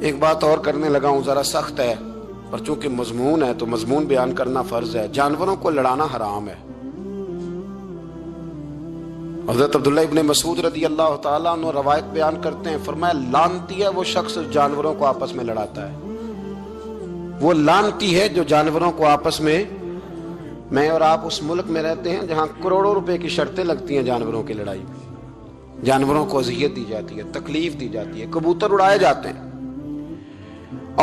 ایک بات اور کرنے لگا ہوں، ذرا سخت ہے پر چونکہ مضمون ہے تو مضمون بیان کرنا فرض ہے۔ جانوروں کو لڑانا حرام ہے۔ حضرت عبداللہ ابن مسعود رضی اللہ تعالیٰ عنہ روایت بیان کرتے ہیں، فرمایا لعنتی ہے وہ شخص جانوروں کو آپس میں لڑاتا ہے، وہ لعنتی ہے جو جانوروں کو آپس میں اور آپ اس ملک میں رہتے ہیں جہاں کروڑوں روپے کی شرطیں لگتی ہیں جانوروں کی لڑائی میں، جانوروں کو اذیت دی جاتی ہے، تکلیف دی جاتی ہے، کبوتر اڑائے جاتے ہیں،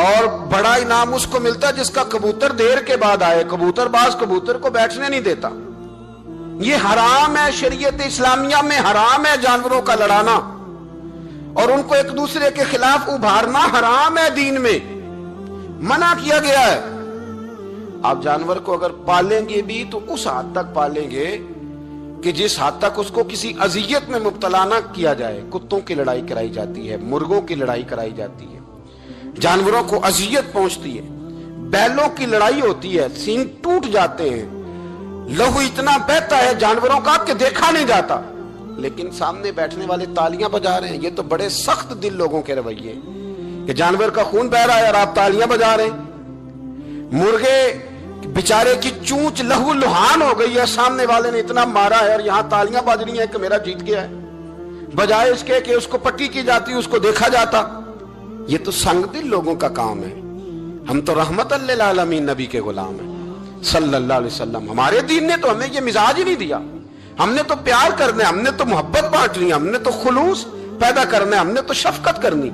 اور بڑا انعام اس کو ملتا ہے جس کا کبوتر دیر کے بعد آئے۔ کبوتر باز کبوتر کو بیٹھنے نہیں دیتا۔ یہ حرام ہے، شریعت اسلامیہ میں حرام ہے جانوروں کا لڑانا، اور ان کو ایک دوسرے کے خلاف ابھارنا حرام ہے، دین میں منع کیا گیا ہے۔ آپ جانور کو اگر پالیں گے بھی تو اس حد تک پالیں گے کہ جس حد تک اس کو کسی اذیت میں مبتلا نہ کیا جائے۔ کتوں کی لڑائی کرائی جاتی ہے، مرغوں کی لڑائی کرائی جاتی ہے، جانوروں کو اذیت پہنچتی ہے، بیلوں کی لڑائی ہوتی ہے، سینگ ٹوٹ جاتے ہیں، لہو اتنا بہتا ہے جانوروں کا کہ دیکھا نہیں جاتا، لیکن سامنے بیٹھنے والے تالیاں بجا رہے ہیں۔ یہ تو بڑے سخت دل لوگوں کے رویے کہ جانور کا خون بہ رہا ہے اور آپ تالیاں بجا رہے ہیں۔ مرغے بیچارے کی چونچ لہو لہان ہو گئی ہے، سامنے والے نے اتنا مارا ہے اور یہاں تالیاں بج رہی ہیں کہ میرا جیت گیا ہے، بجائے اس کے کہ اس کو پٹی کی جاتی، اس کو دیکھا جاتا۔ یہ تو سنگ دل لوگوں کا کام ہے۔ ہم تو رحمت للعالمین نبی کے غلام ہیں صلی اللہ علیہ وسلم۔ ہمارے دین نے تو ہمیں یہ مزاج ہی نہیں دیا۔ ہم نے تو پیار کرنا ہے، ہم نے تو محبت بانٹنی ہے، ہم نے تو خلوص پیدا کرنا ہے، ہم نے تو شفقت کرنی۔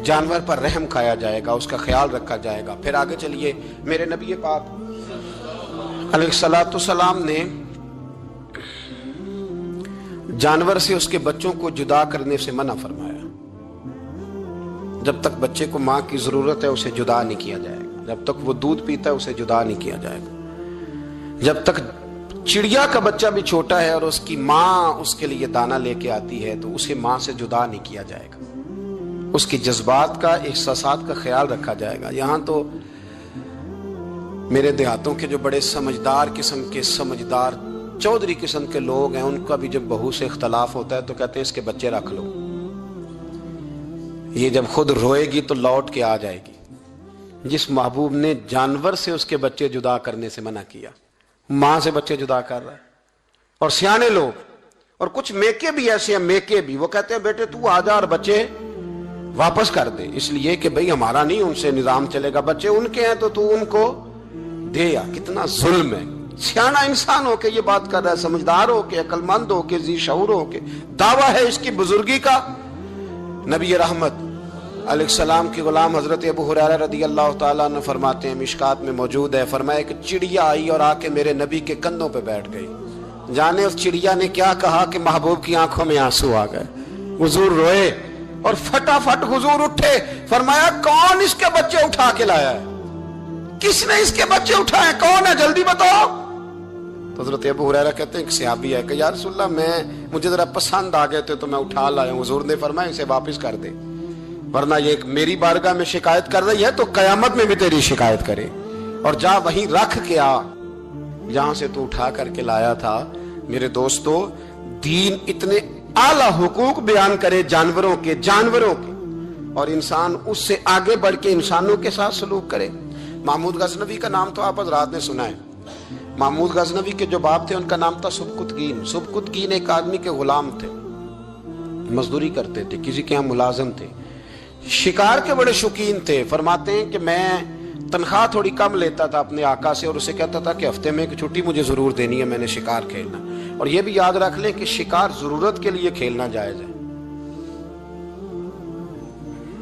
جانور پر رحم کھایا جائے گا، اس کا خیال رکھا جائے گا۔ پھر آگے چلیے، میرے نبی پاک علیہ الصلوۃ والسلام نے جانور سے اس کے بچوں کو جدا کرنے سے منع فرمایا۔ جب تک بچے کو ماں کی ضرورت ہے اسے جدا نہیں کیا جائے گا، جب تک وہ دودھ پیتا ہے اسے جدا نہیں کیا جائے گا، جب تک چڑیا کا بچہ بھی چھوٹا ہے اور اس کی ماں اس کے لیے دانہ لے کے آتی ہے تو اسے ماں سے جدا نہیں کیا جائے گا، اس کے جذبات کا، احساسات کا خیال رکھا جائے گا۔ یہاں تو میرے دیہاتوں کے جو بڑے سمجھدار قسم کے، سمجھدار چودھری قسم کے لوگ ہیں، ان کا بھی جب بہو سے اختلاف ہوتا ہے تو کہتے ہیں اس کے بچے رکھ لو، یہ جب خود روئے گی تو لوٹ کے آ جائے گی۔ جس محبوب نے جانور سے اس کے بچے جدا کرنے سے منع کیا، ماں سے بچے جدا کر رہا ہے۔ اور سیانے لوگ اور کچھ میکے بھی ایسے ہیں، میکے بھی، وہ کہتے ہیں بیٹے تو آ جا اور بچے واپس کر دے، اس لیے کہ بھئی ہمارا نہیں ان سے نظام چلے گا، بچے ان کے ہیں تو ان کو دے۔ یا کتنا ظلم ہے۔ سیانا انسان ہو کے یہ بات کر رہا ہے، سمجھدار ہو کے، عقل مند ہو کے، ذی شعور ہو کے، دعویٰ ہے اس کی بزرگی کا۔ نبی رحمت علیہ السلام کی غلام حضرت ابو ہریرہ رضی اللہ تعالیٰ عنہ فرماتے ہیں، مشکات میں موجود ہے، فرمایا کہ چڑیا آئی اور آ کے میرے نبی کے کندھوں پہ بیٹھ گئی۔ جانے اس چڑیا نے کیا کہا کہ محبوب کی آنکھوں میں آنسو آ گئے، حضور روئے اور فٹافٹ حضور اٹھے، فرمایا کون اس کے بچے اٹھا کے لایا ہے؟ کس نے اس کے بچے اٹھائے؟ کون ہے؟ جلدی بتاؤ۔ تو حضرت ابو ہریرہ کہتے ہیں کہ صحابی ہے کہ یا رسول اللہ مجھے ذرا پسند آ گئے تھے تو میں اٹھا لایا ہوں۔ حضور نے فرمایا اسے واپس کر دے، ورنہ یہ میری بارگاہ میں شکایت کر رہی ہے تو قیامت میں بھی تیری شکایت کرے، اور جا وہیں رکھ کے آ جہاں سے تو اٹھا کر کے لایا تھا۔ میرے دوستو، دین اتنے اعلیٰ حقوق بیان کرے جانوروں کے اور انسان اس سے آگے بڑھ کے انسانوں کے ساتھ سلوک کرے۔ محمود غزنوی کا نام تو آپ حضرات نے سنا ہے۔ محمود غزنوی کے جو باپ تھے ان کا نام تھا سبکتگین۔ سبکتگین ایک آدمی کے غلام تھے، مزدوری کرتے تھے، کسی کے ہاں ملازم تھے، شکار کے بڑے شوقین تھے۔ فرماتے ہیں کہ میں تنخواہ تھوڑی کم لیتا تھا اپنے آقا سے اور اسے کہتا تھا کہ ہفتے میں ایک چھٹی مجھے ضرور دینی ہے، میں نے شکار کھیلنا۔ اور یہ بھی یاد رکھ لیں کہ شکار ضرورت کے لیے کھیلنا جائز ہے،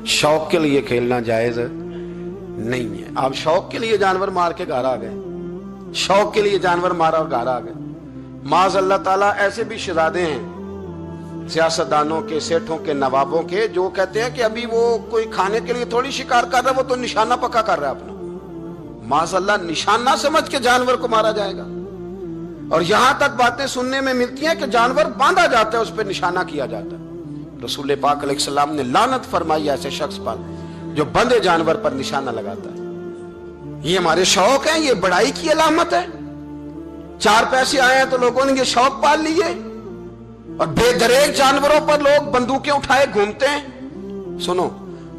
شوق کے لیے کھیلنا جائز نہیں ہے۔ آپ شوق کے لیے جانور مار کے گھر آ گئے، شوق کے لیے جانور مارا اور گھر آ گئے۔ معاذ اللہ تعالیٰ ایسے بھی شہزادے ہیں سیاستدانوں کے، سیٹھوں کے، نوابوں کے، جو کہتے ہیں کہ ابھی وہ کوئی کھانے کے لیے تھوڑی شکار کر رہا ہے، وہ تو نشانہ پکا کر رہا ہے اپنا۔ معاذ اللہ نشانہ سمجھ کے جانور کو مارا جائے گا۔ اور یہاں تک باتیں سننے میں ملتی ہیں کہ جانور باندھا جاتا ہے، اس پہ نشانہ کیا جاتا ہے۔ رسول پاک علیہ السلام نے لعنت فرمائی ایسے شخص پر جو بندے جانور پر نشانہ لگاتا ہے۔ یہ ہمارے شوق ہیں، یہ بڑائی کی علامت ہے۔ چار پیسے آئے ہیں تو لوگوں نے یہ شوق پال لیے، اور بے دریغ جانوروں پر لوگ بندوقیں اٹھائے گھومتے ہیں۔ سنو،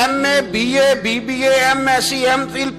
MA BA BBA MSc MPhil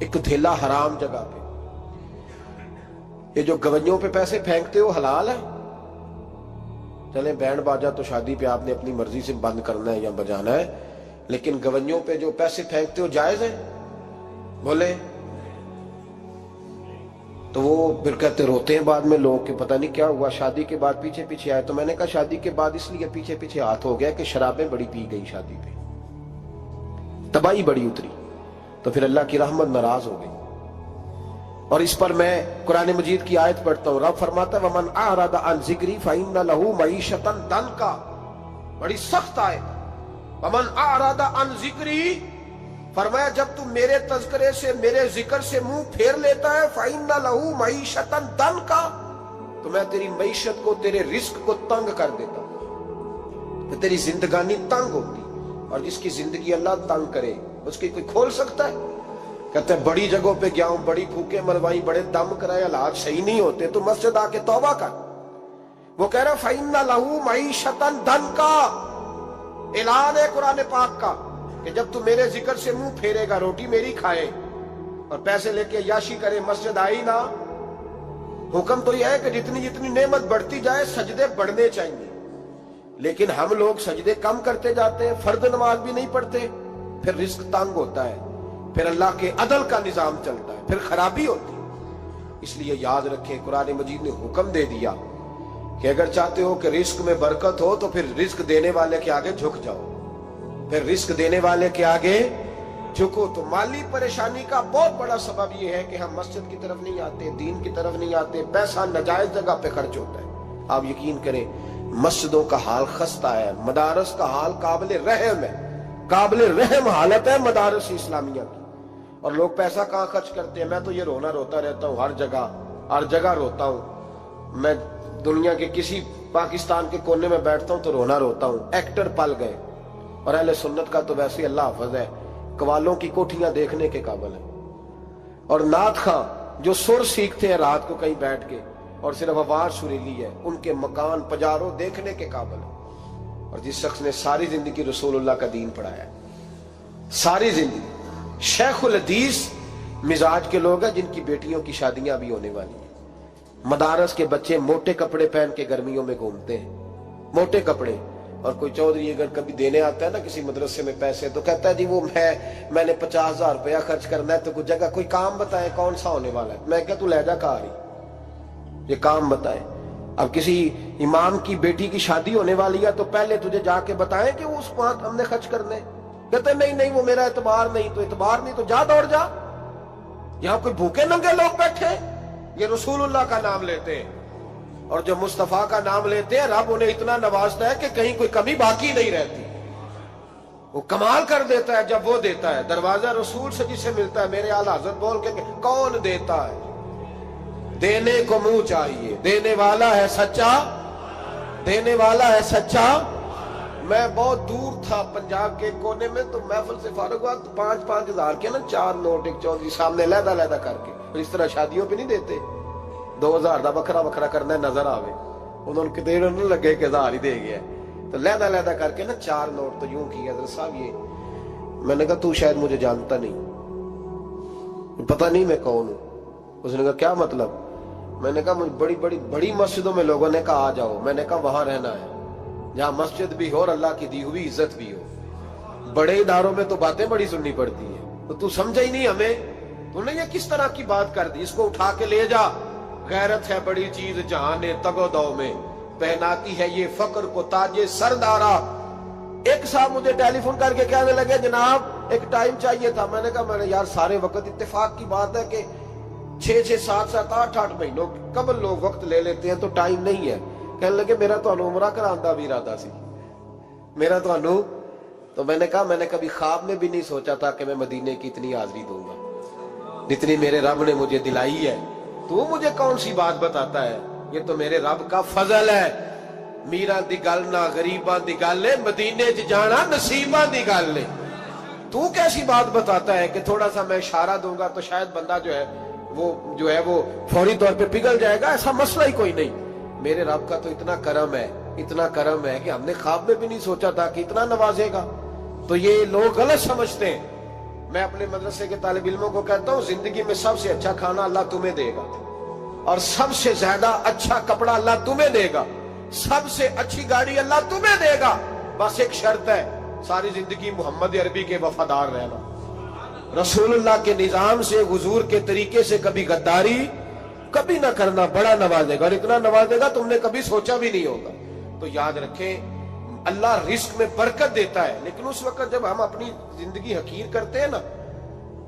ایک دھیلا حرام جگہ پہ. یہ جو گونیوں پہ پیسے پھینکتے ہو حلال ہے؟ چلیں بینڈ باجا تو شادی پہ آپ نے اپنی مرضی سے بند کرنا ہے یا بجانا ہے، لیکن گونیوں پہ جو پیسے پھینکتے ہو جائز ہے؟ بولے. تو وہ پھر کہتے روتے ہیں بعد میں لوگ کہ پتہ نہیں کیا ہوا، شادی کے بعد پیچھے پیچھے آئے. تو میں نے کہا شادی کے بعد اس لیے پیچھے پیچھے ہاتھ ہو گیا کہ شرابیں بڑی پی گئی، شادی پہ تباہی بڑی اتری، تو پھر اللہ کی رحمت ناراض ہو گئی. اور اس پر میں قرآن مجید کی آیت پڑھتا ہوں. رب فرماتا ہے وَمَنْ أَعْرَضَ عَنْ ذِكْرِي فَإِنَّ لَهُ مَعِيشَةً ضَنْكًا. بڑی سخت آیت. وَمَنْ أَعْرَضَ عَنْ ذِكْرِي، فرمایا جب تو میرے تذکرے سے، میرے ذکر سے منہ پھیر لیتا ہے، فَإِنَّ لَهُ مَعِيشَةً ضَنْكًا، تو میں تیری معیشت کو، تیرے رزق کو تنگ کر دیتا ہوں. تو تیری زندگانی تنگ ہوتی، اور جس کی زندگی اللہ تنگ کرے اس کی کوئی کھول سکتا ہے؟ کہتے ہیں بڑی جگہوں پہ گیا ہوں، بڑی پھوکے مروائی، بڑے دم کرائے، حالات صحیح نہیں ہوتے، تو مسجد آ کے توبہ کر. وہ کہہ رہا فَإِنَّ لَهُ مَعِيشَةً ضَنْكًا. اعلان ہے قرآن پاک کا کہ جب تو میرے ذکر سے منہ پھیرے گا، روٹی میری کھائے اور پیسے لے کے عیاشی کرے، مسجد آئی نہ. حکم تو یہ ہے کہ جتنی جتنی نعمت بڑھتی جائے سجدے بڑھنے چاہیے، لیکن ہم لوگ سجدے کم کرتے جاتے ہیں، فرض نماز بھی نہیں پڑھتے، پھر رزق تنگ ہوتا ہے، پھر اللہ کے عدل کا نظام چلتا ہے، پھر خرابی ہوتی ہے. اس لیے یاد رکھیں قرآن مجید نے حکم دے دیا کہ اگر چاہتے ہو کہ رزق میں برکت ہو تو پھر رزق دینے والے کے آگے جھک جاؤ، پھر رزق دینے والے کے آگے جھکو. تو مالی پریشانی کا بہت بڑا سبب یہ ہے کہ ہم مسجد کی طرف نہیں آتے، دین کی طرف نہیں آتے، پیسہ ناجائز جگہ پہ خرچ ہوتا ہے. آپ یقین کریں مسجدوں کا حال خستہ ہے، مدارس کا حال قابل رحم ہے، قابل رحم حالت ہے مدارس اسلامیہ کی. اور لوگ پیسہ کہاں خرچ کرتے ہیں؟ میں تو یہ روتا رہتا ہوں، ہر جگہ روتا ہوں. میں دنیا کے کسی پاکستان کے کونے میں بیٹھتا ہوں تو روتا ہوں. ایکٹر پل گئے، اور اہل سنت کا تو ویسے اللہ حافظ ہے، قوالوں کی کوٹھیاں دیکھنے کے قابل ہے. اور نعت خواں جو سر سیکھتے ہیں رات کو کہیں بیٹھ کے اور صرف آواز سریلی ہے، ان کے مکان پجاروں دیکھنے کے قابل ہے. اور جس شخص نے ساری زندگی رسول اللہ کا دین پڑھایا ہے، ساری زندگی، شیخ الحدیث مزاج کے لوگ ہیں جن کی بیٹیوں کی شادیاں بھی ہونے والی ہیں. مدارس کے بچے موٹے کپڑے پہن کے گرمیوں میں گھومتے ہیں، موٹے کپڑے. اور کوئی چودھری اگر کبھی دینے آتا ہے نا کسی مدرسے میں پیسے، تو کہتا ہے جی وہ میں نے 50,000 روپیہ خرچ کرنا ہے، تو کوئی جگہ کوئی کام بتائیں کون سا ہونے والا ہے. میں کہتا تو لے جا کہا رہی، یہ کام بتائیں. اب کسی امام کی بیٹی کی شادی ہونے والی ہے تو پہلے تجھے جا کے بتائیں کہ اس کو ہم نے خرچ کرنے. کہتے نہیں وہ میرا اعتبار نہیں. تو اعتبار نہیں تو جا دوڑ جا. یہاں کوئی بھوکے ننگے لوگ بیٹھے، یہ رسول اللہ کا نام لیتے ہیں، اور جو مصطفیٰ کا نام لیتے ہیں رب انہیں اتنا نوازتا ہے کہ کہیں کوئی کمی باقی نہیں رہتی. وہ کمال کر دیتا ہے جب وہ دیتا ہے. دروازہ رسول سے جسے ملتا ہے، میرے اعلیٰ حضرت بول کے کون دیتا ہے؟ دینے کو منہ چاہیے، دینے والا ہے سچا، دینے والا ہے سچا. میں بہت دور تھا پنجاب کے کونے میں، تو محفل سے فارغ ہوا تو 5-5 ہزار کے نا 4 نوٹ ایک چودھری سامنے لہدا کر کے، اور اس طرح شادیوں پہ نہیں دیتے 2000 دا وکھرا کرنا نظر آوے. انہوں نے کتے نہ لگے کہ 1000 ہی دے گیا، تو لہدا کر کے نا 4 نوٹ تو یوں کی حضرت صاحب یہ. میں نے کہا تو شاید مجھے جانتا نہیں، پتہ نہیں میں کون ہوں. اس نے کہا کیا مطلب؟ میں نے کہا مجھے بڑی مسجدوں میں لوگوں نے کہا آ جاؤ. میں نے کہا وہاں رہنا ہے جہاں مسجد بھی ہو اور اللہ کی دی ہوئی عزت بھی ہو. بڑے اداروں میں تو باتیں بڑی سننی پڑتی ہیں، تو سمجھا ہی نہیں ہمیں. تو نے یہ کس طرح کی بات کر دی؟ اس کو اٹھا کے لے جا. غیرت ہے بڑی چیز جہان تگ و دو میں، پہناتی ہے یہ فقر کو تاج سردارا. ایک صاحب مجھے ٹیلی فون کر کے کہنے لگے جناب ایک ٹائم چاہیے تھا. میں نے کہا میں نے یار سارے وقت اتفاق کی بات ہے کہ 6-6 7-7 8-8 مہینوں قبل لوگ وقت لے لیتے ہیں تو ٹائم نہیں ہے. کہنے لگے میرا تو عمرہ کراندہ بھی ارادہ سی، میرا تو میں نے کہا میں نے کبھی خواب میں بھی نہیں سوچا تھا کہ میں مدینے کی اتنی حاضری دوں گا جتنی میرے رب نے مجھے دلائی ہے. تو مجھے کون سی بات بتاتا ہے؟ یہ تو میرے رب کا فضل ہے. میرا دی گل نہ غریباں دی گل ہے، مدینے چ جانا نصیباں دی گل ہے. تو کیسی بات بتاتا ہے کہ تھوڑا سا میں اشارہ دوں گا تو شاید بندہ جو ہے وہ فوری طور پہ پگھل جائے گا؟ ایسا مسئلہ ہی کوئی نہیں. میرے رب کا تو اتنا کرم ہے کہ ہم نے خواب میں بھی نہیں سوچا تھا کہ اتنا نوازے گا. تو یہ لوگ غلط سمجھتے ہیں میں اپنے مدرسے کے طالب علموں کو کہتا ہوں زندگی میں سب سے اچھا کھانا اللہ تمہیں دے گا اور سب سے زیادہ اچھا کپڑا اللہ تمہیں دے گا, سب سے اچھی گاڑی اللہ تمہیں دے گا, بس ایک شرط ہے ساری زندگی محمد عربی کے وفادار رہنا, رسول اللہ کے نظام سے حضور کے طریقے سے کبھی غداری کبھی نہ کرنا, بڑا نوازے گا اور اتنا نوازے گا تم نے کبھی سوچا بھی نہیں ہوگا. تو یاد رکھیں اللہ رزق میں برکت دیتا ہے, لیکن اس وقت جب ہم اپنی زندگی حقیر کرتے ہیں نا,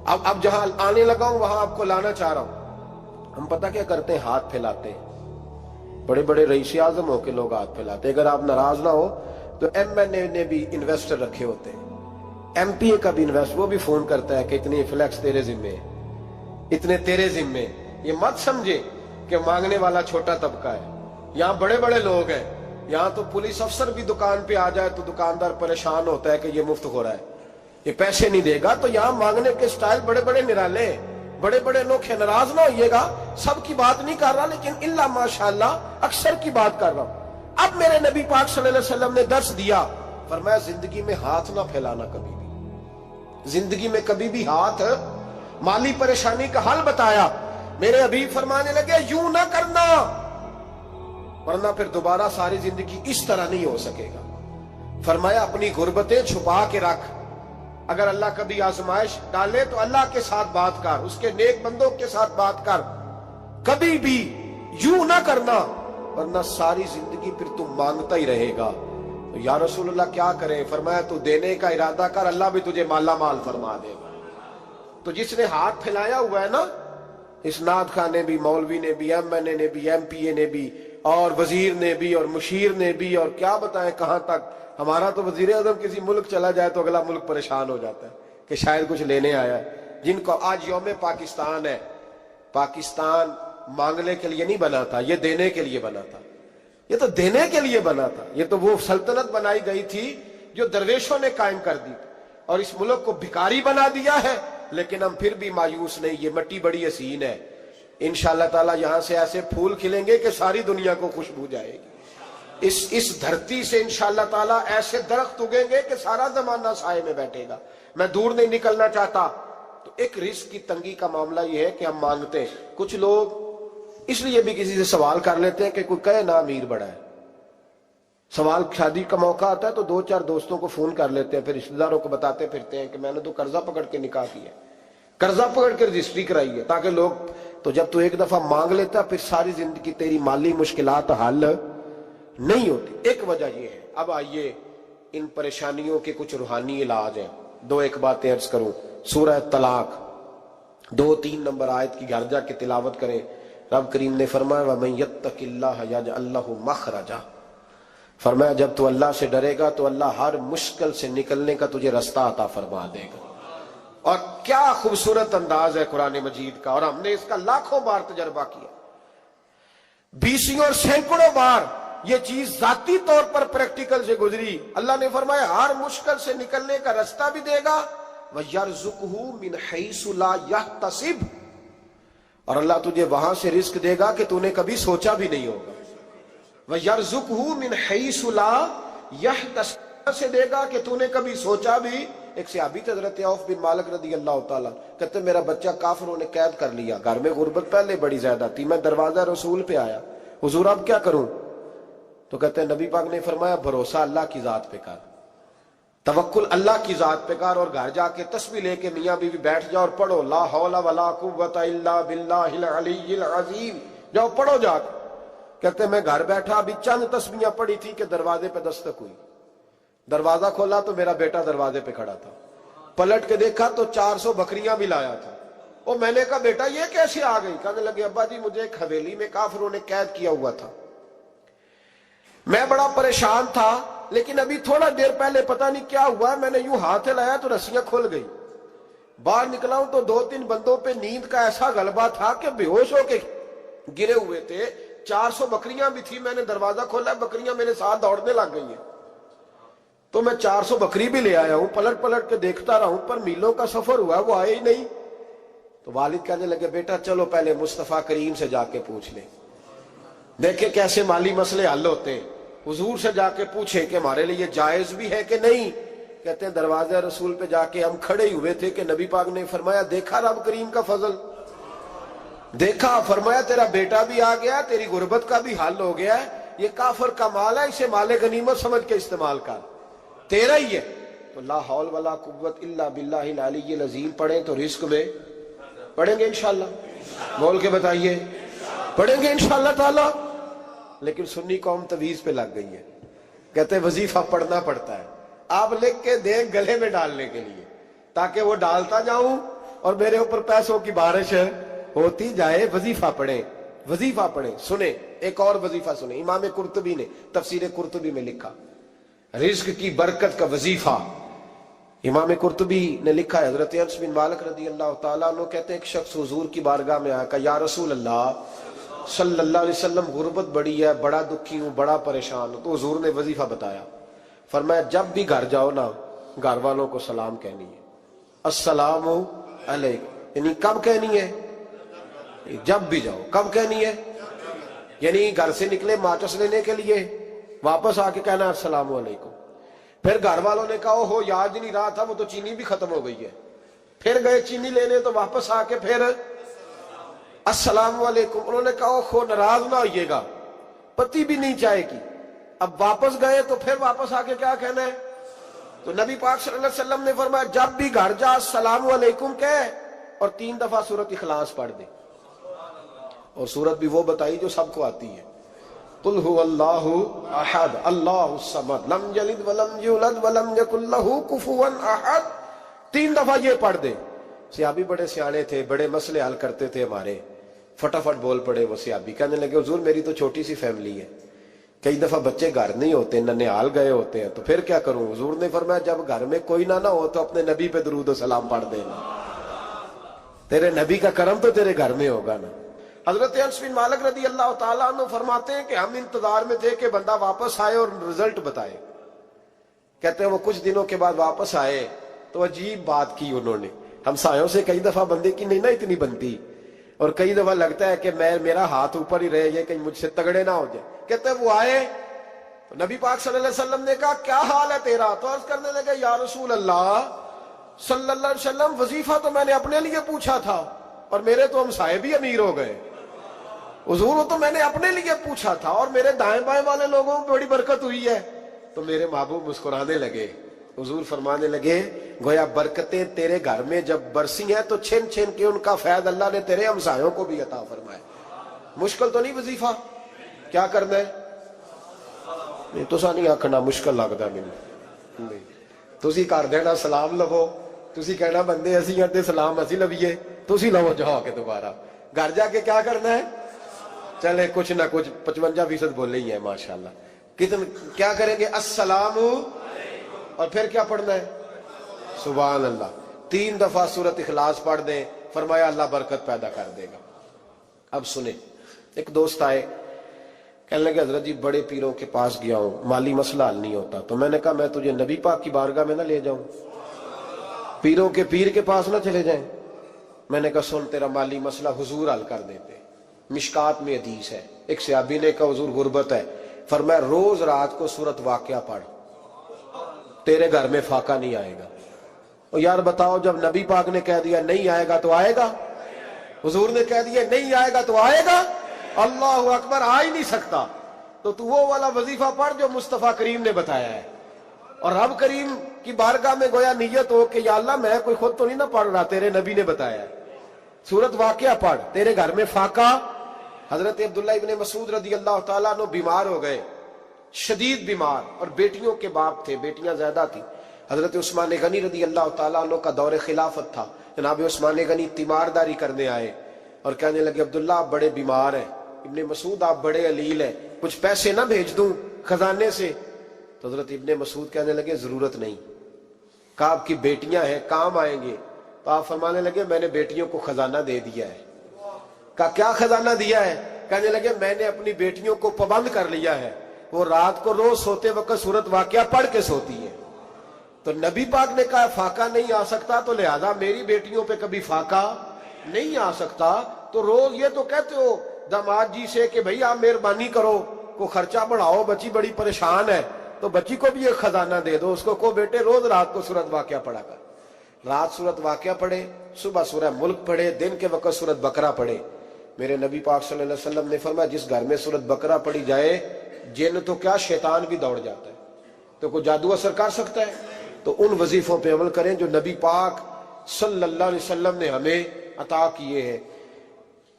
اب جہاں آنے لگا ہوں وہاں آپ کو لانا چاہ رہا ہوں, ہم پتہ کیا کرتے ہیں, ہاتھ پھیلاتے ہیں. بڑے بڑے رئیس اعظم ہو کے لوگ ہاتھ پھیلاتے ہیں. اگر آپ ناراض نہ ہو تو ایم این اے نے بھی انویسٹر رکھے ہوتے ہیں, ایم پی اے کا بھی انویسٹر, وہ بھی فون کرتا ہے کہ اتنی فلیکس تیرے ذمے, اتنے تیرے ذمے. یہ مت سمجھے کہ مانگنے والا چھوٹا طبقہ ہے, یہاں بڑے بڑے لوگ ہیں. یہاں تو پولیس افسر بھی دکان پہ آ جائے تو دکاندار پریشان ہوتا ہے کہ یہ مفت ہو رہا ہے, یہ پیسے نہیں دے گا. تو یہاں مانگنے کے سٹائل بڑے بڑے نرالے, بڑے بڑے لوگ ہیں. ناراض نہ ہوئیے گا, سب کی بات نہیں کر رہا, لیکن الا ماشاءاللہ اکثر کی بات کر رہا ہوں. اب میرے نبی پاک صلی اللہ علیہ وسلم نے درس دیا, فرمایا زندگی میں ہاتھ نہ پھیلانا کبھی بھی, زندگی میں کبھی بھی ہاتھ. مالی پریشانی کا حل بتایا, میرے حبیب فرمانے لگے یوں نہ کرنا ورنہ پھر دوبارہ ساری زندگی اس طرح نہیں ہو سکے گا. فرمایا اپنی غربتیں چھپا کے رکھ, اگر اللہ کبھی آزمائش ڈالے تو اللہ کے ساتھ بات کر, اس کے نیک بندوں کے ساتھ بات کر, کبھی بھی یوں نہ کرنا ورنہ ساری زندگی پھر تم مانگتا ہی رہے گا. تو یا رسول اللہ کیا کریں؟ فرمایا تو دینے کا ارادہ کر, اللہ بھی تجھے مالا مال فرما دے گا. تو جس نے ہاتھ پھیلایا ہوا ہے نا, اسناد خان نے بھی, مولوی نے بھی, ایم این اے نے بھی, ایم پی اے نے بھی, اور وزیر نے بھی, اور مشیر نے بھی, اور کیا بتائیں کہاں تک. ہمارا تو وزیر اعظم کسی ملک چلا جائے تو اگلا ملک پریشان ہو جاتا ہے کہ شاید کچھ لینے آیا ہے. جن کو آج یوم پاکستان ہے, پاکستان مانگنے کے لیے نہیں بنا تھا, یہ دینے کے لیے بنا تھا. یہ تو دینے کے لیے بنا تھا. یہ تو وہ سلطنت بنائی گئی تھی جو درویشوں نے قائم کر دی اور اس ملک کو بھکاری بنا دیا ہے. لیکن ہم پھر بھی مایوس نہیں, یہ مٹی بڑی حسین ہے. انشاءاللہ تعالی یہاں سے ایسے پھول کھلیں گے کہ ساری دنیا کو خوشبو جائے گی. اس دھرتی سے انشاءاللہ تعالی ایسے درخت اگیں گے کہ سارا زمانہ سائے میں بیٹھے گا. میں دور نہیں نکلنا چاہتا. تو ایک رزق کی تنگی کا معاملہ یہ ہے کہ ہم مانگتے ہیں. کچھ لوگ اس لیے بھی کسی سے سوال کر لیتے ہیں کہ کوئی کہے نا امیر بڑا ہے. سوال شادی کا موقع آتا ہے تو 2-4 دوستوں کو فون کر لیتے ہیں, پھر رشتہ داروں کو بتاتے پھرتے ہیں کہ میں نے تو قرضہ پکڑ کے نکاح کیا, قرضہ پکڑ کے رجسٹری کرائی ہے, تاکہ لوگ. تو جب تو ایک دفعہ مانگ لیتا پھر ساری زندگی تیری مالی مشکلات حل نہیں ہوتی. ایک وجہ یہ ہے. اب آئیے ان پریشانیوں کے کچھ روحانی علاج ہیں. 2-1 باتیں عرض کروں. سورہ طلاق 2-3 نمبر آیت کی گھر جا کے تلاوت کریں. رب کریم نے فرمایا وَمَن يَتَّقِ اللَّهَ يَجْعَل لَّهُ مَخْرَجًا, فرمایا جب تو اللہ سے ڈرے گا تو اللہ ہر مشکل سے نکلنے کا تجھے رستہ عطا فرما دے گا. اور کیا خوبصورت انداز ہے قرآن مجید کا, اور ہم نے اس کا لاکھوں بار تجربہ کیا, 20 اور سینکڑوں بار یہ چیز ذاتی طور پر پریکٹیکل سے گزری. اللہ نے فرمایا ہر مشکل سے نکلنے کا رستہ بھی دے گا, وَيَرْزُقْهُ مِنْ حَيْثُ لَا يَحْتَسِبُ, اور اللہ تجھے وہاں سے رزق دے گا کہ تو نے کبھی سوچا بھی نہیں ہوگا. وَيَرْزُقْهُ مِنْ حَيْثُ لَا يَحْتَسِبُ, سے دے گا کہ تو نے کبھی سوچا بھی. ایک صحابی تھے حضرت عوف بن مالک رضی اللہ تعالیٰ, کہتے میرا بچہ کافروں نے قید کر لیا, گھر میں غربت پہلے بڑی زیادہ تھی, میں دروازہ رسول پہ آیا, حضور اب کیا کروں؟ تو کہتے ہیں نبی پاک نے فرمایا بھروسہ اللہ کی ذات پہ کر, توکل اللہ کی ذات پہ کر, اور گھر جا کے تسبیح لے کے میاں بیوی بیٹھ جاؤ اور پڑھو لا حول ولا قوت الا باللہ العلی العظیم, جاؤ پڑھو جا کے. کہتے ہیں میں گھر بیٹھا, ابھی چند تسبیحاں پڑھی تھی کہ دروازے پہ دستک ہوئی, دروازہ کھولا تو میرا بیٹا دروازے پہ کھڑا تھا, پلٹ کے دیکھا تو 400 بکریاں بھی لایا تھا. اور میں نے کہا بیٹا یہ کیسے آ گئی؟ کہنے لگے ابا جی مجھے ایک حویلی میں کافروں نے قید کیا ہوا تھا, میں بڑا پریشان تھا, لیکن ابھی تھوڑا دیر پہلے پتہ نہیں کیا ہوا, میں نے یوں ہاتھ لایا تو رسیاں کھل گئی, باہر نکلا ہوں تو 2-3 بندوں پہ نیند کا ایسا غلبہ تھا کہ بے ہوش ہو کے گرے ہوئے تھے. 400 بکریاں بھی تھی, میں نے دروازہ کھولا, بکریاں میرے ساتھ دوڑنے لگ گئی ہیں. تو میں 400 بکری بھی لے آیا ہوں, پلٹ پلٹ کے دیکھتا رہا ہوں, پر میلوں کا سفر ہوا وہ آئے ہی نہیں. تو والد کہنے لگے بیٹا چلو پہلے مصطفیٰ کریم سے جا کے پوچھ لیں, دیکھیں کیسے مالی مسئلے حل ہوتے ہیں. حضور سے جا کے پوچھیں کہ ہمارے لیے جائز بھی ہے کہ نہیں. کہتے ہیں دروازے رسول پہ جا کے ہم کھڑے ہی ہوئے تھے کہ نبی پاک نے فرمایا دیکھا رب کریم کا فضل، دیکھا، فرمایا تیرا بیٹا بھی آ گیا، تیری غربت کا بھی حل ہو گیا ہے، یہ کافر کا مال ہے، اسے مال غنیمت سمجھ کے استعمال کر، تیرا ہی ہے۔ تو لا حول ولا قوت الا باللہ العلی العظیم پڑھیں تو رزق میں پڑھیں گے انشاءاللہ، بول کے بتائیے پڑھیں گے انشاءاللہ تعالی۔ لیکن سنی قوم تویز پہ لگ گئی ہے، کہتے ہیں وظیفہ پڑھنا پڑتا ہے، آپ لکھ کے دیں گلے میں ڈالنے کے لیے تاکہ وہ ڈالتا جاؤں اور میرے اوپر پیسوں کی بارش ہوتی جائے۔ وظیفہ پڑھیں، وظیفہ پڑھیں۔ سنیں ایک اور وظیفہ سنیں، امام قرطبی نے تفسیر قرطبی میں لکھا رزق کی برکت کا وظیفہ۔ امام قرطبی نے لکھا ہے حضرت انس بن مالک رضی اللہ تعالیٰ عنہ کہتے ہیں ایک شخص حضور کی بارگاہ میں آیا، کہا یا رسول اللہ صلی اللہ علیہ وسلم غربت بڑی ہے، بڑا دکھی ہوں، بڑا پریشان ہوں۔ تو حضور نے وظیفہ بتایا، فرمایا جب بھی گھر جاؤ نا گھر والوں کو سلام کہنی ہے، السلام علیکم، یعنی کب کہنی ہے؟ جب بھی جاؤ۔ کب کہنی ہے؟ یعنی گھر سے نکلے ماچس لینے کے لیے، واپس آ کے کہنا السلام علیکم۔ پھر گھر والوں نے کہا ہو یاد نہیں رہا تھا، وہ تو چینی بھی ختم ہو گئی ہے، پھر گئے چینی لینے تو واپس آ کے پھر السلام علیکم۔ انہوں نے کہا خو ناراض نہ ہوئیے گا، پتی بھی نہیں چائے کی، اب واپس گئے تو پھر واپس آ کے کیا کہنا ہے؟ تو نبی پاک صلی اللہ علیہ وسلم نے فرمایا جب بھی گھر جا السلام علیکم کہے اور 3 دفعہ سورۃ اخلاص پڑھ دے، اور سورت بھی وہ بتائی جو سب کو آتی ہے، قل هو اللہ احد اللہ الصمد لم یلد ولم یولد ولم یکن لہ کفوا احد، 3 دفعہ یہ پڑھ دے۔ صحابی بڑے سیانے تھے، بڑے مسئلے حل کرتے تھے ہمارے، فٹافٹ بول پڑے وہ صحابی، کہنے لگے حضور میری تو چھوٹی سی فیملی ہے، کئی دفعہ بچے گھر نہیں ہوتے، ننھیال گئے ہوتے ہیں، تو پھر کیا کروں؟ حضور نے فرمایا جب گھر میں کوئی نہ ہو تو اپنے نبی پہ درود و سلام پڑھ دینا، تیرے نبی کا کرم تو تیرے گھر میں ہوگا نا۔ حضرت انس بن مالک رضی اللہ تعالیٰ عنہ فرماتے ہیں کہ ہم انتظار میں تھے کہ بندہ واپس آئے اور رزلٹ بتائے۔ کہتے ہیں وہ کچھ دنوں کے بعد واپس آئے تو عجیب بات کی انہوں نے، ہمسایوں سے کئی دفعہ بندے کی نہیں نا اتنی بنتی، اور کئی دفعہ لگتا ہے کہ میرا ہاتھ اوپر ہی رہے، یہ کہیں مجھ سے تگڑے نہ ہو جائے۔ کہتے ہیں وہ آئے تو نبی پاک صلی اللہ علیہ وسلم نے کہا کیا حال ہے تیرا؟ تو عرض کرنے لگے یا رسول اللہ صلی اللہ علیہ وسلم وظیفہ تو میں نے اپنے لیے پوچھا تھا اور میرے تو ہمسائے بھی امیر ہو گئے، حضور وہ تو میں نے اپنے لیے پوچھا تھا اور میرے دائیں بائیں والے لوگوں کو بڑی برکت ہوئی ہے۔ تو میرے محبوب مسکرانے لگے، حضور فرمانے لگے گویا برکتیں تیرے گھر میں جب برسی ہیں تو چھن چھن کے ان کا فیض اللہ نے تیرے ہمسایوں کو بھی عطا فرمایا۔ مشکل تو نہیں وظیفہ، کیا کرنا ہے؟ نہیں تو نہیں آکھنا مشکل لگتا ہے مجھے، تسی کر دینا سلام لو، تسی کہنا بندے اسی کرتے سلام اسی لویے، تسی لو جاؤ کے دوبارہ گھر جا کے کیا کرنا ہے؟ چلے کچھ نہ کچھ 55% بولے ہی ہیں ماشاءاللہ، کیا کریں گے؟ السلام، اور پھر کیا پڑھنا ہے؟ سبحان اللہ، 3 دفعہ سورۃ اخلاص پڑھ دیں، فرمایا اللہ برکت پیدا کر دے گا۔ اب سنیں، ایک دوست آئے کہنے لگے حضرت جی بڑے پیروں کے پاس گیا ہوں، مالی مسئلہ حل نہیں ہوتا، تو میں نے کہا میں تجھے نبی پاک کی بارگاہ میں نہ لے جاؤں، پیروں کے پیر کے پاس نہ چلے جائیں۔ میں نے کہا سن تیرا مالی مسئلہ حضور حل کر دیتے۔ مشکات میں حدیث ہے، ایک صحابی نے کہا حضور غربت ہے، فرمایا روز رات کو سورۃ واقعہ پڑھ، تیرے گھر میں فاقہ نہیں آئے گا۔ اور یار بتاؤ جب نبی پاک نے کہہ دیا نہیں آئے گا تو آئے گا، حضور نے کہہ دیا نہیں آئے گا تو آئے گا، اللہ اکبر، آ ہی نہیں سکتا تو وہ والا وظیفہ پڑھ جو مصطفیٰ کریم نے بتایا ہے، اور رب کریم کی بارگاہ میں گویا نیت ہو کہ یا اللہ میں کوئی خود تو نہیں نہ پڑھ رہا، تیرے نبی نے بتایا ہے، سورۃ واقعہ پڑھ، تیرے گھر میں فاقہ۔ حضرت عبداللہ ابن مسعود رضی اللہ تعالیٰ عنہ بیمار ہو گئے، شدید بیمار، اور بیٹیوں کے باپ تھے، بیٹیاں زیادہ تھیں۔ حضرت عثمان غنی رضی اللہ تعالیٰ عنہ کا دور خلافت تھا، جناب عثمان غنی تیمارداری کرنے آئے اور کہنے لگے عبداللہ آپ بڑے بیمار ہیں، ابن مسعود آپ بڑے علیل ہیں، کچھ پیسے نہ بھیج دوں خزانے سے؟ تو حضرت ابن مسعود کہنے لگے ضرورت نہیں، کہا آپ کی بیٹیاں ہیں کام آئیں گے، تو آپ فرمانے لگے میں نے بیٹیوں کو خزانہ دے دیا ہے۔ کہا کیا خزانہ دیا ہے؟ کہنے لگے میں نے اپنی بیٹیوں کو پابند کر لیا ہے، وہ رات کو روز سوتے وقت سورۃ واقعہ پڑھ کے سوتی ہے۔ تو نبی پاک نے کہا فاقہ نہیں آ سکتا تو لہذا میری بیٹیوں پہ کبھی فاقہ نہیں آ سکتا، تو روز یہ تو کہتے ہو داماد جی سے کہ بھئی آپ مہربانی کرو کو خرچہ بڑھاؤ، بچی بڑی پریشان ہے، تو بچی کو بھی ایک خزانہ دے دو, اس کو بیٹے روز رات کو سورت واقعہ پڑھا کر, رات سورت واقعہ پڑھے, صبح سورہ ملک پڑھے, دن کے وقت سورت بقرہ پڑھے. میرے نبی پاک صلی اللہ علیہ وسلم نے فرمایا جس گھر میں سورت بقرہ پڑھی جائے جن تو کیا شیطان بھی دوڑ جاتا ہے. تو کوئی جادو اثر کر سکتا ہے؟ تو ان وظیفوں پہ عمل کریں جو نبی پاک صلی اللہ علیہ وسلم نے ہمیں عطا کیے ہیں.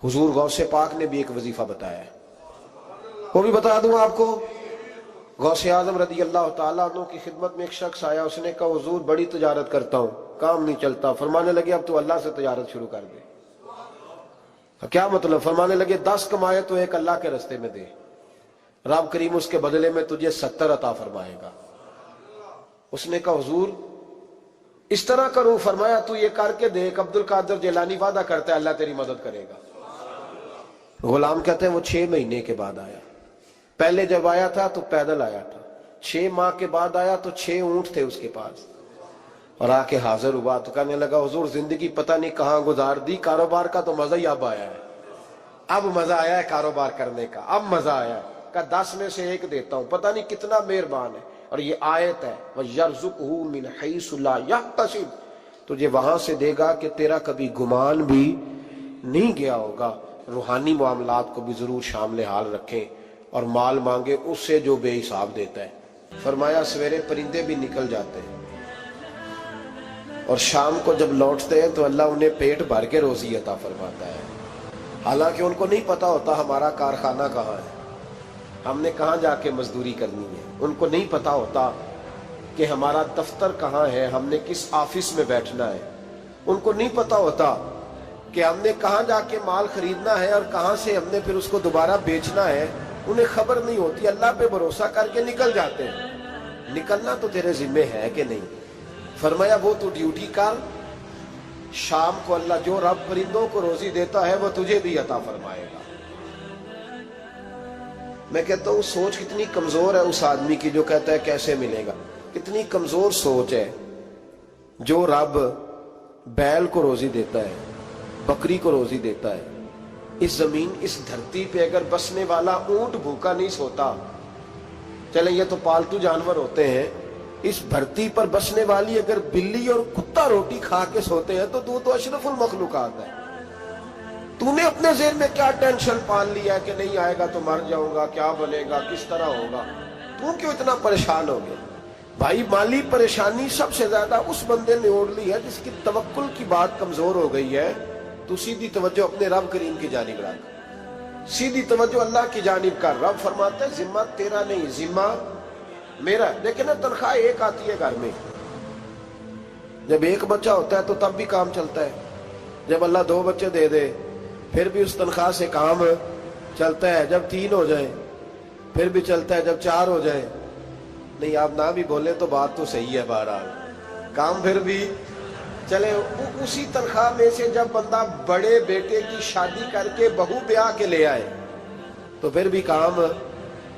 حضور غوث پاک نے بھی ایک وظیفہ بتایا ہے, وہ بھی بتا دوں آپ کو. غوث اعظم رضی اللہ تعالیٰ عنہ کی خدمت میں ایک شخص آیا, اس نے کہا حضور بڑی تجارت کرتا ہوں, کام نہیں چلتا. فرمانے لگے اب تو اللہ سے تجارت شروع کر دے. کیا مطلب؟ فرمانے لگے 10 کمائے تو ایک اللہ کے رستے میں دے, رب کریم اس کے بدلے میں تجھے 70 عطا فرمائے گا. اس نے کہا حضور اس طرح کروں؟ فرمایا تو یہ کر کے دیکھ, عبد القادر جیلانی وعدہ کرتا ہے اللہ تیری مدد کرے گا. غلام کہتے ہیں وہ 6 مہینے کے بعد آیا. پہلے جب آیا تھا تو پیدل آیا تھا, 6 ماہ کے بعد آیا تو 6 اونٹ تھے اس کے پاس, اور آ کے حاضر ہوا تو کہنے لگا حضور زندگی پتہ نہیں کہاں گزار دی, کاروبار کا تو مزہ ہی اب آیا ہے, اب مزہ آیا ہے کاروبار کرنے کا, اب مزہ آیا ہے. کہ 10 میں سے 1 دیتا ہوں, پتہ نہیں کتنا مہربان ہے. اور یہ آیت ہے وَيَرْزُقْهُ مِنْ حَيْثُ لَا يَحْتَسِبُ, تجھے وہاں سے دے گا کہ تیرا کبھی گمان بھی نہیں گیا ہوگا. روحانی معاملات کو بھی ضرور شامل حال رکھیں, اور مال مانگے اس سے جو بے حساب دیتا ہے. فرمایا سویرے پرندے بھی نکل جاتے ہیں اور شام کو جب لوٹتے ہیں تو اللہ انہیں پیٹ بھر کے روزی عطا فرماتا ہے. حالانکہ ان کو نہیں پتا ہوتا ہمارا کارخانہ کہاں ہے, ہم نے کہاں جا کے مزدوری کرنی ہے. ان کو نہیں پتا ہوتا کہ ہمارا دفتر کہاں ہے, ہم نے کس آفس میں بیٹھنا ہے. ان کو نہیں پتا ہوتا کہ ہم نے کہاں جا کے مال خریدنا ہے اور کہاں سے ہم نے پھر اس کو دوبارہ بیچنا ہے. انہیں خبر نہیں ہوتی, اللہ پہ بھروسہ کر کے نکل جاتے ہیں. نکلنا تو تیرے ذمہ ہے کہ نہیں. فرمایا وہ تو ڈیوٹی کر, شام کو اللہ جو رب پرندوں کو روزی دیتا ہے وہ تجھے بھی عطا فرمائے گا. میں کہتا ہوں سوچ کتنی کمزور ہے اس آدمی کی جو کہتا ہے کیسے ملے گا. کتنی کمزور سوچ ہے. جو رب بیل کو روزی دیتا ہے, بکری کو روزی دیتا ہے, اس زمین اس دھرتی پہ اگر بسنے والا اونٹ بھوکا نہیں سوتا, چلیں یہ تو پالتو جانور ہوتے ہیں, اس دھرتی پر بسنے والی اگر بلی اور کتا روٹی کھا کے سوتے ہیں تو اشرف المخلوقات ہے. تو نے اپنے ذہن میں کیا ٹینشن پال لیا ہے کہ نہیں آئے گا تو مر جاؤں گا, کیا بنے گا, کس طرح ہوگا, تو کیوں اتنا پریشان ہو گیا؟ بھائی مالی پریشانی سب سے زیادہ اس بندے نے اوڑھ لی ہے جس کی توکل کی بات کمزور ہو گئی ہے. تو سیدھی توجہ اپنے رب کریم کی جانب رکھ, سیدھی توجہ اللہ کی جانب کر. رب فرماتا ہے ذمہ تیرا نہیں, ذمہ میرا. لیکن تنخواہ ایک آتی ہے گھر میں, جب ایک بچہ ہوتا ہے تو تب بھی کام چلتا ہے, جب اللہ 2 بچے دے دے پھر بھی اس تنخواہ سے کام چلتا ہے, جب 3 ہو جائیں پھر بھی چلتا ہے, جب 4 ہو جائیں. نہیں آپ نہ بھی بولیں تو بات تو صحیح ہے, بہرحال کام پھر بھی چلے. اسی تنخواہ میں سے جب بندہ بڑے بیٹے کی شادی کر کے بہو بیاہ کے لے آئے تو پھر بھی کام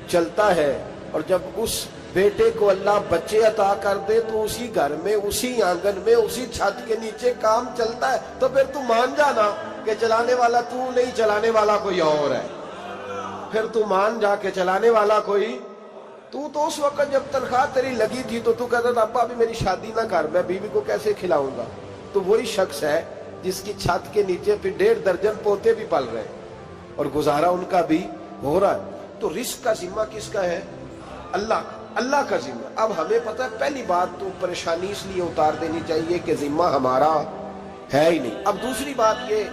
چلتا ہے. اور جب اس بیٹے کو اللہ بچے عطا کر دے تو اسی گھر میں, اسی آنگن میں, اسی چھت کے نیچے کام چلتا ہے. تو پھر تو مان جانا کہ چلانے والا تو نہیں, چلانے والا کوئی اور ہے. پھر تو مان جا کے چلانے والا کوئی تو اس وقت جب تنخواہ تیری لگی تھی تو کہتا تھا ابا ابھی میری شادی نہ کر, میں بیوی کو کیسے کھلاؤں گا. تو وہی شخص ہے جس کی چھت کے نیچے پھر 1.5 درجن پوتے بھی پل رہے ہیں اور گزارا ان کا بھی ہو رہا ہے. تو رزق کا ذمہ کس کا ہے؟ اللہ کا, اللہ کا ذمہ. اب ہمیں پتہ ہے پہلی بات تو پریشانی اس لیے اتار دینی چاہیے کہ ذمہ ہمارا ہے ہی نہیں. اب دوسری بات یہ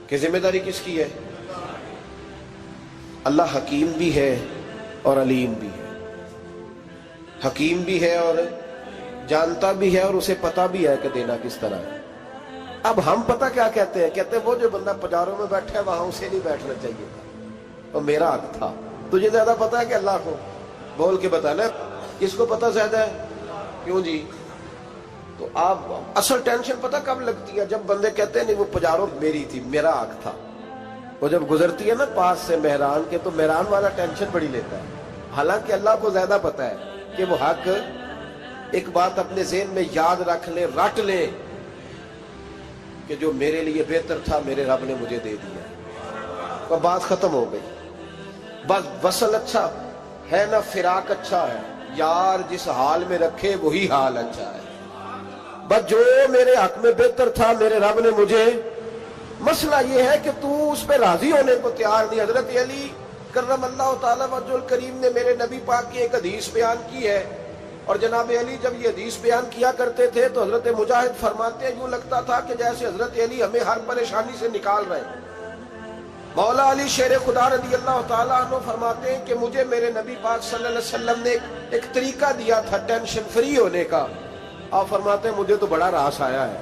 کہ ذمہ داری کس کی ہے؟ اللہ حکیم بھی ہے اور علیم بھی ہے. حکیم بھی ہے اور جانتا بھی ہے اور اسے پتا بھی ہے کہ دینا کس طرح ہے. اب ہم پتہ کیا کہتے ہیں؟ کہتے ہیں وہ جو بندہ پجاروں میں بیٹھا ہے وہاں اسے نہیں بیٹھنا چاہیے تھا, اور میرا حق تھا. تجھے زیادہ پتا ہے کہ اللہ کو؟ بول کے بتانا. کس کو پتہ زیادہ ہے؟ کیوں جی؟ تو آپ اصل ٹینشن پتہ کب لگتی ہے؟ جب بندے کہتے ہیں نہیں وہ پجاروں میری تھی, میرا حق تھا. وہ جب گزرتی ہے نا پاس سے مہران کے تو مہران والا ٹینشن بڑی لیتا ہے. حالانکہ اللہ کو زیادہ پتا ہے کہ وہ حق. ایک بات اپنے ذہن میں یاد رکھ لے, رٹ لے کہ جو میرے لیے بہتر تھا میرے رب نے مجھے دے دیا. اور بات ختم ہو گئی. بس وصل اچھا ہے نا فراق اچھا ہے، یار جس حال میں رکھے وہی حال اچھا ہے۔ بس جو میرے حق میں بہتر تھا میرے رب نے مجھے، مسئلہ یہ ہے کہ تو اس پہ راضی ہونے کو تیار نہیں۔ حضرت علی کرم اللہ تعالی وجہ الکریم نے میرے نبی پاک کی ایک حدیث بیان کی ہے، اور جناب علی جب یہ حدیث بیان کیا کرتے تھے تو حضرت مجاہد فرماتے ہیں یوں لگتا تھا کہ جیسے حضرت علی ہمیں ہر پریشانی سے نکال رہے ہیں۔ مولا علی شیر خدا رضی اللہ تعالیٰ عنہ فرماتے ہیں کہ مجھے میرے نبی پاک صلی اللہ علیہ وسلم نے ایک طریقہ دیا تھا ٹینشن فری ہونے کا۔ آپ فرماتے ہیں مجھے تو بڑا راس آیا ہے،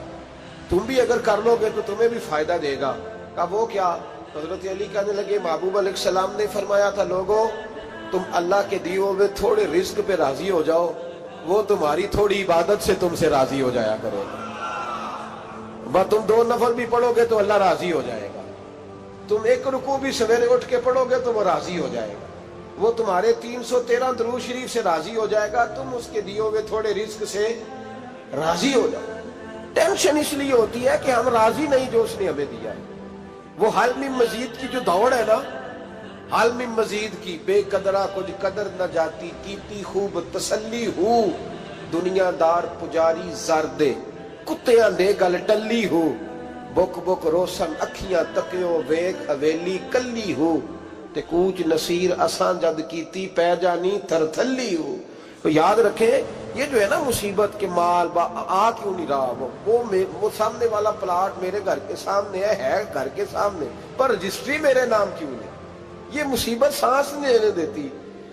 تم بھی اگر کر لو گے تو تمہیں بھی فائدہ دے گا۔ کہا وہ کیا؟ حضرت علی کہنے لگے محبوب علیہ السلام نے فرمایا تھا لوگوں تم اللہ کے دیے ہوئے تھوڑے رزق پہ راضی ہو جاؤ، وہ تمہاری تھوڑی عبادت سے تم سے راضی ہو جایا کرو۔ بس تم 2 نفل بھی پڑھو گے تو اللہ راضی ہو جائے گا، تم 1 رکوع بھی سویرے اٹھ کے پڑھو گے تو وہ راضی ہو جائے گا، وہ تمہارے 313 درود شریف سے راضی ہو جائے گا، تم اس کے دیے ہوئے تھوڑے رزق سے راضی ہو جاؤ۔ ٹینشن اس لیے ہوتی ہے کہ ہم راضی نہیں جو اس نے ہمیں دیا ہے۔ وہ حل میں مزید کی جو دوڑ ہے نا، حل میں مزید کی، بے قدرہ کچھ قدر نہ جاتی، کیتی خوب تسلی ہو، دنیا دار پجاری زردے، کتیاں دے گل ٹلی ہو، بک بک روشن اکھیاں تکیو ویک حویلی کلی ہو، تے کوچ نصیر اساں جد کیتی پہ جانی تھر تھلی ہو۔ تو یاد رکھیں یہ جو ہے نا مصیبت کے مال آ کیوں نہیں رہا، وہ سامنے والا پلاٹ میرے گھر کے سامنے ہے گھر کے سامنے، پر رجسٹری میرے نام کیوں نہیں؟ یہ مصیبت سانس نہیں لینے دیتی۔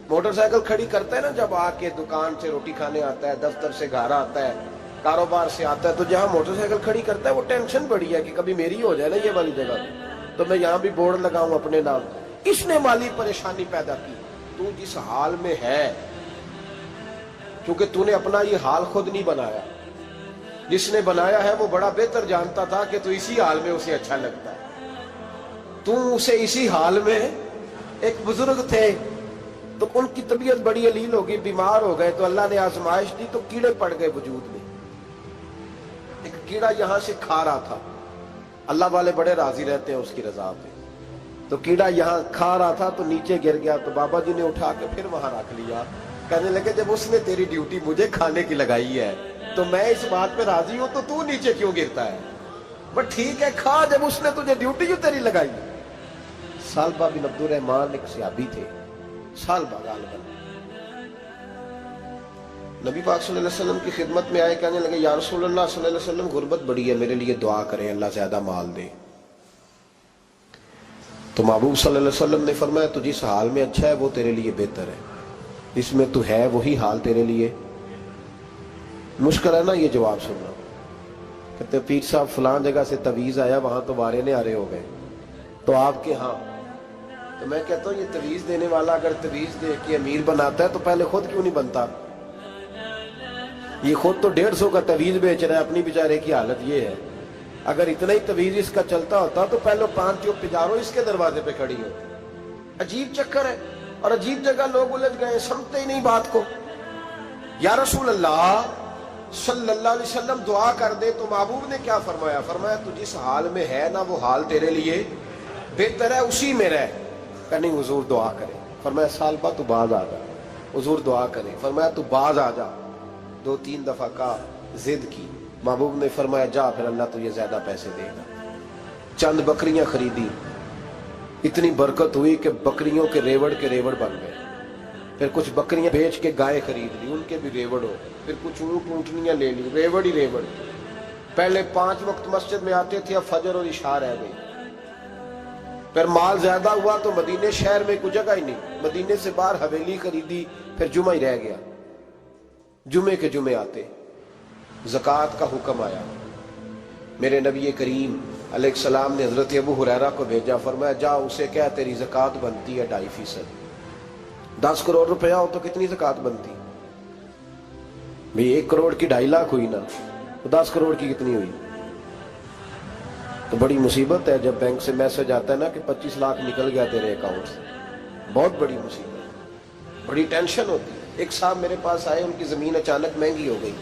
موٹر سائیکل کھڑی کرتا ہے نا جب آ کے دکان سے روٹی کھانے آتا ہے، دفتر سے گھر آتا ہے، کاروبار سے آتا ہے، تو جہاں موٹر سائیکل کھڑی کرتا ہے وہ ٹینشن بڑی ہے کہ کبھی میری ہو جائے نا یہ والی جگہ، تو میں یہاں بھی بورڈ لگاؤں اپنے نام۔ اس نے مالی پریشانی پیدا کی۔ تو جس حال میں ہے، کیونکہ تو نے اپنا یہ حال خود نہیں بنایا، جس نے بنایا ہے وہ بڑا بہتر جانتا تھا کہ تو اسی حال میں اسے اچھا لگتا ہے۔ تو اسے اسی حال میں، ایک بزرگ تھے تو ان کی طبیعت بڑی علیل ہو گئی، بیمار ہو گئے، تو اللہ نے آزمائش دی تو کیڑے پڑ گئے وجود میں۔ ایک کیڑا یہاں سے کھا رہا تھا، اللہ والے بڑے راضی رہتے ہیں اس کی رضا پہ، تو کیڑا یہاں کھا رہا تھا تو نیچے گر گیا، تو بابا جی نے اٹھا کے پھر وہاں رکھ لیا۔ کہنے لگے جب اس نے تیری ڈیوٹی مجھے کھانے کی لگائی ہے تو میں اس بات پہ راضی ہوں، تو نیچے کیوں گرتا ہے؟ بس ٹھیک ہے کھا، جب اس نے تجھے ڈیوٹی جو تیری لگائی۔ سالبہ بن عبد الرحمن ایک صحابی تھے، سالبہ غالباً، نبی پاک صلی اللہ علیہ وسلم کی خدمت میں آئے، کہنے لگے یا رسول اللہ صلی اللہ علیہ وسلم غربت بڑی ہے، میرے لیے دعا کریں اللہ زیادہ مال دے۔ تو محبوب صلی اللہ علیہ وسلم نے فرمایا تو جس حال میں اچھا ہے وہ تیرے لیے بہتر ہے، اس میں تو ہے وہی حال تیرے لیے۔ مشکل ہے نا یہ جواب سننا۔ کہتے پیر صاحب فلان جگہ سے تویز آیا، وہاں تو وارے نے آرے ہو گئے، تو آپ کے ہاں؟ تو میں کہتا ہوں یہ تویز دینے والا اگر تویز دے کے امیر بناتا ہے تو پہلے خود کیوں نہیں بنتا؟ یہ خود تو 150 کا تویز بیچ رہا ہے، اپنی بیچارے کی حالت یہ ہے۔ اگر اتنا ہی تویز اس کا چلتا ہوتا تو پہلے 5 جو پجارو اس کے دروازے پہ کھڑی ہو۔ عجیب چکر ہے اور عجیب جگہ لوگ الجھ گئے، سمجھتے ہی نہیں بات کو۔ یا رسول اللہ صلی اللہ علیہ وسلم دعا کر دے، تو محبوب نے کیا فرمایا؟ فرمایا تو جس حال میں ہے نا وہ حال تیرے لیے بہتر ہے، اسی میں رہ۔ کہ نہیں حضور دعا کرے۔ فرمایا سالبہ تو باز آ جا۔ حضور دعا کرے۔ فرمایا تو باز آ جا۔ 2-3 دفعہ کا ضد کی، محبوب نے فرمایا جا پھر اللہ تجھے زیادہ پیسے دے گا۔ چند بکریاں خریدی، اتنی برکت ہوئی کہ بکریوں کے ریوڑ بن گئے۔ پھر کچھ بکریاں بیچ کے گائے خرید لی، ان کے بھی ریوڑ ہو گئے۔ پھر کچھ اونٹ اونٹنیاں لے لی، ریوڑ ہی ریوڑ۔ پہلے 5 وقت مسجد میں آتے تھے، اب فجر اور عشاء رہ گئی۔ پھر مال زیادہ ہوا تو مدینے شہر میں کوئی جگہ ہی نہیں، مدینے سے باہر حویلی خریدی، پھر جمعہ ہی رہ گیا۔ جمعے کے جمعے آتے، زکوٰۃ کا حکم آیا۔ میرے نبی کریم علیہ السلام نے حضرت ابو ہریرہ کو بھیجا، فرمایا جا اسے کہہ تیری زکوٰۃ بنتی ہے 2.5%۔ 10 کروڑ روپیہ ہو تو کتنی زکوٰۃ بنتی؟ بھئی 1 کروڑ کی 2.5 لاکھ ہوئی نا، تو 10 کروڑ کی کتنی ہوئی؟ تو بڑی مصیبت ہے جب بینک سے میسج آتا ہے نا کہ 25 لاکھ نکل گیا تیرے اکاؤنٹ سے، بہت بڑی مصیبت، بڑی ٹینشن ہوتی ہے۔ ایک صاحب میرے پاس آئے، ان کی زمین اچانک مہنگی ہو گئی،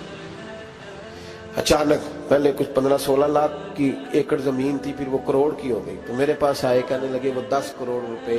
اچانک پہلے کچھ 15-16 لاکھ کی ایکڑ زمین تھی، پھر وہ کروڑ کی ہو گئی۔ تو میرے پاس آئے، کہنے لگے وہ 10 کروڑ روپے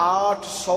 800